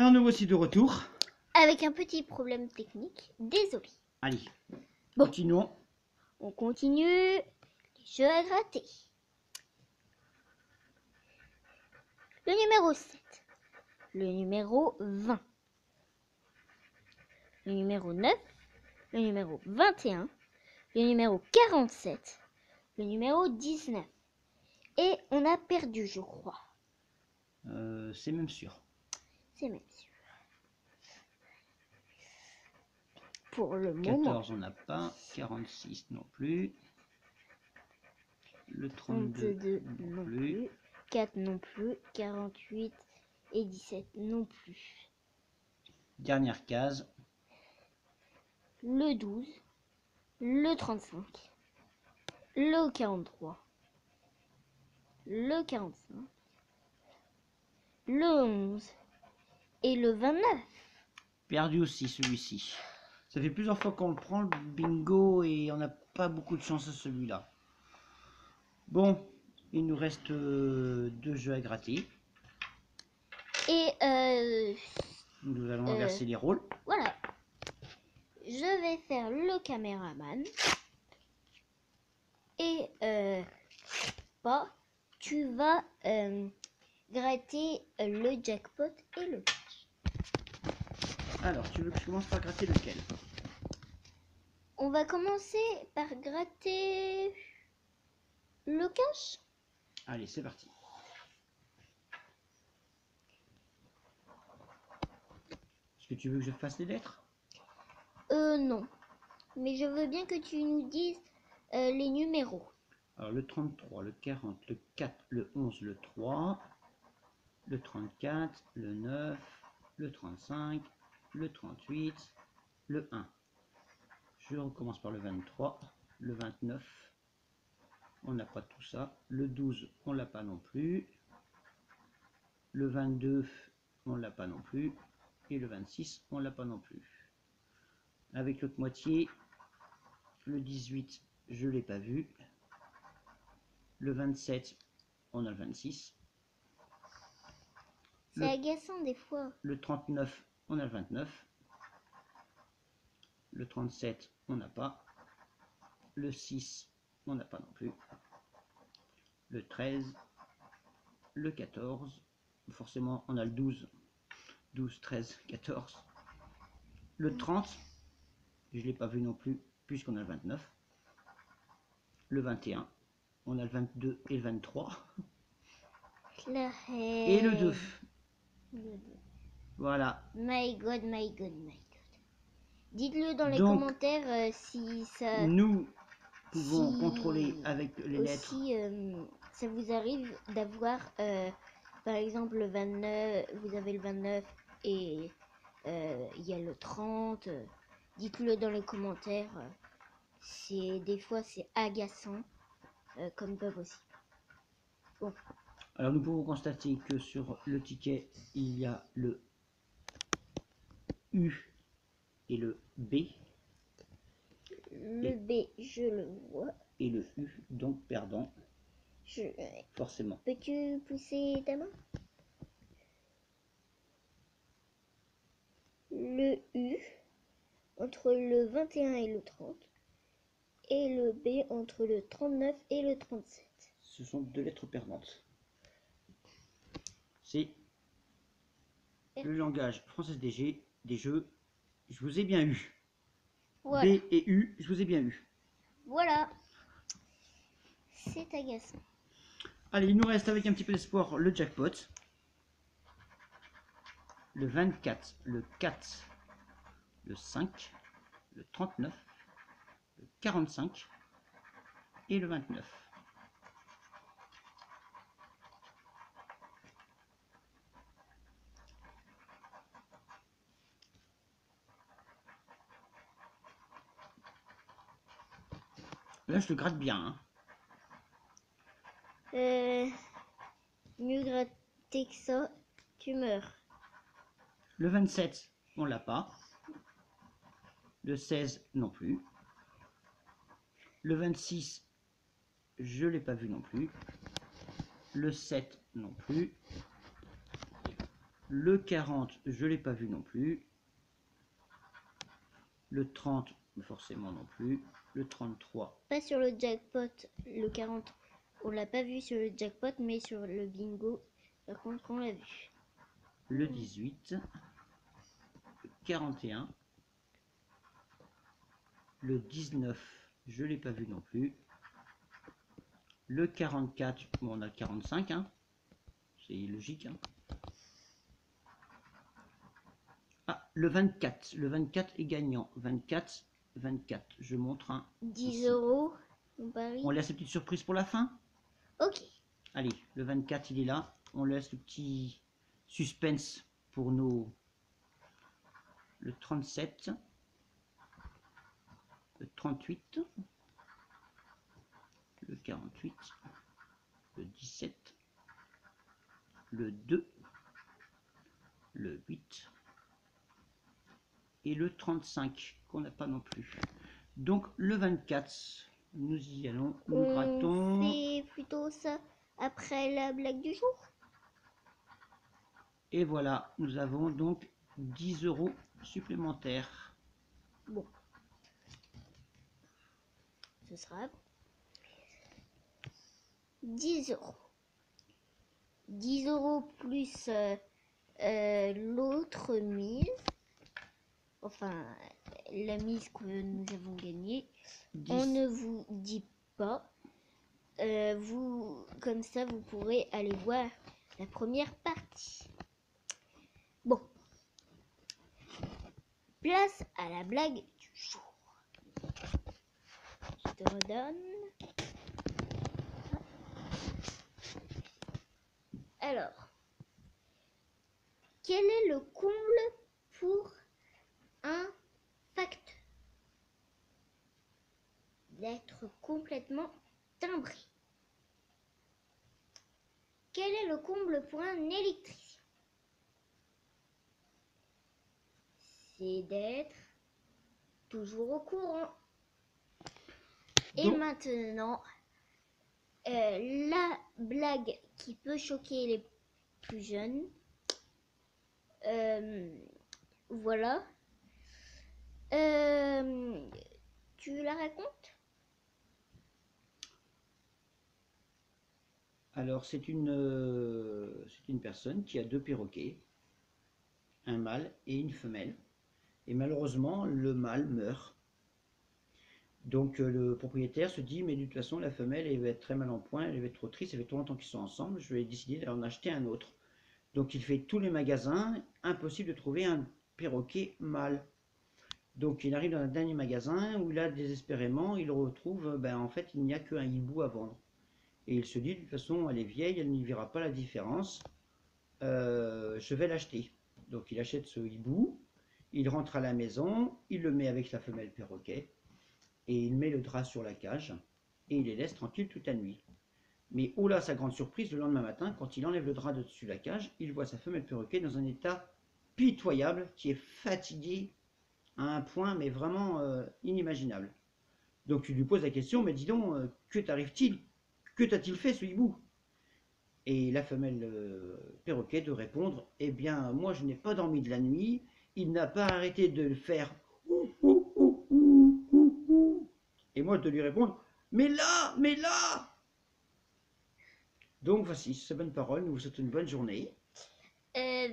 Alors nous voici de retour. Avec un petit problème technique, désolé. Allez, Bon. continuons. On continue les jeux à gratter. Le numéro 7, le numéro 20, le numéro 9, le numéro 21, le numéro 47, le numéro 19. Et on a perdu, je crois. C'est même sûr. C'est même sûr. Pour le 14 moment. on n'a pas, 46 non plus. Le 32 32 non plus, 4 non plus, 48 et 17 non plus. Dernière case. Le 12, le 35, le 43, le 45, le 11 et le 29. Perdu aussi celui-ci. Ça fait plusieurs fois qu'on le prend, le bingo, et on n'a pas beaucoup de chance à celui-là. Bon, il nous reste 2 jeux à gratter. Et Nous allons inverser les rôles. voilà. Je vais faire le caméraman. Et tu vas gratter le jackpot et le cash. Alors, tu veux que je commence par gratter lequel? On va commencer par gratter le cash. Allez, c'est parti. Est-ce que tu veux que je fasse les lettres? Non. Mais je veux bien que tu nous dises les numéros. Alors, le 33, le 40, le 4, le 11, le 3, le 34, le 9, le 35, le 38, le 1. Je recommence par le 23, le 29, on n'a pas tout ça. Le 12, on l'a pas non plus. Le 22, on l'a pas non plus. Et le 26, on l'a pas non plus. Avec l'autre moitié, le 18, je l'ai pas vu. Le 27, on a le 26. C'est agaçant des fois. Le 39, on a le 29. Le 37, on n'a pas. Le 6, on n'a pas non plus. Le 13, le 14, forcément on a le 12. 12, 13, 14. Le 30, je ne l'ai pas vu non plus, puisqu'on a le 29. Le 21, on a le 22 et le 23. Et le 2. Voilà. My God, my God, my God. Dites-le dans les Donc, commentaires si ça... Nous pouvons contrôler avec les lettres. Si ça vous arrive d'avoir, par exemple, le 29, vous avez le 29 et il y a le 30. Dites-le dans les commentaires. Des fois, c'est agaçant, comme pas possible. Bon. Alors, nous pouvons constater que sur le ticket, il y a le U et le B. Le B, je le vois. Et le U, donc perdant. Forcément. Peux-tu pousser ta main? Le U entre le 21 et le 30. Et le B entre le 39 et le 37. Ce sont 2 lettres perdantes. C'est le langage français des jeux. Je vous ai bien eu. Voilà. B et U, je vous ai bien eu. Voilà. C'est agaçant. Allez, il nous reste avec un petit peu d'espoir le jackpot. Le 24, le 4, le 5, le 39, le 45 et le 29. Là, je le gratte bien. Hein. Mieux gratter que ça, tu meurs. Le 27, on l'a pas. Le 16, non plus. Le 26, je l'ai pas vu non plus. Le 7, non plus. Le 40, je l'ai pas vu non plus. Le 30, forcément non plus. Le 33. Pas sur le jackpot, le 40. On l'a pas vu sur le jackpot, mais sur le bingo, par contre, on l'a vu. Le 18. Le 41. Le 19, je l'ai pas vu non plus. Le 44, bon, on a 45, hein. C'est logique. Hein. Ah, le 24. Le 24 est gagnant. 24, 24. Je montre un. 10 ici. euros, on parie. On laisse la petite surprise pour la fin. Ok. Allez, le 24, il est là. On laisse le petit suspense pour nos... Le 37. Le 38. Le 48. Le 17. Le 2. Le 8. Et le 35 qu'on n'a pas non plus. Donc le 24, nous y allons, nous grattons. On fait plutôt ça après la blague du jour. Et voilà, nous avons donc 10 euros supplémentaires. Bon. Ce sera 10 euros. 10 euros plus l'autre mise. Enfin, la mise que nous avons gagnée. 10. On ne vous dit pas. Vous, comme ça, vous pourrez aller voir la première partie. Bon. Place à la blague du jour. Je te redonne. Alors, quel est le comble pour un facteur? D'être complètement timbré. Quel est le comble pour un électricien? C'est d'être toujours au courant. Et Donc, maintenant, la blague qui peut choquer les plus jeunes. Voilà. Tu la racontes? alors c'est une personne qui a 2 perroquets, un mâle et une femelle. Et malheureusement, le mâle meurt. Donc le propriétaire se dit, mais de toute façon, la femelle, elle va être très mal en point, elle va être trop triste, ça fait trop longtemps qu'ils sont ensemble, je vais décider d'en acheter un autre. Donc il fait tous les magasins, impossible de trouver un perroquet mâle. Donc il arrive dans un dernier magasin où là, désespérément, il retrouve, en fait, il n'y a qu'un hibou à vendre. Et il se dit, de toute façon, elle est vieille, elle n'y verra pas la différence, je vais l'acheter. Donc il achète ce hibou, il rentre à la maison, il le met avec la femelle perroquet, et il met le drap sur la cage, et il les laisse tranquilles toute la nuit. Mais oh là, sa grande surprise, le lendemain matin, quand il enlève le drap de dessus la cage, il voit sa femelle perroquet dans un état pitoyable, qui est fatigué à un point, mais vraiment inimaginable. Donc il lui pose la question, mais dis donc, que t'arrive-t-il? Que t'a-t-il fait ce hibou? Et la femelle perroquet de répondre, eh bien, moi je n'ai pas dormi de la nuit, il n'a pas arrêté de le faire. Et moi de lui répondre, mais là, mais là! Donc voici, ces bonnes paroles, nous vous souhaitons une bonne journée. C'est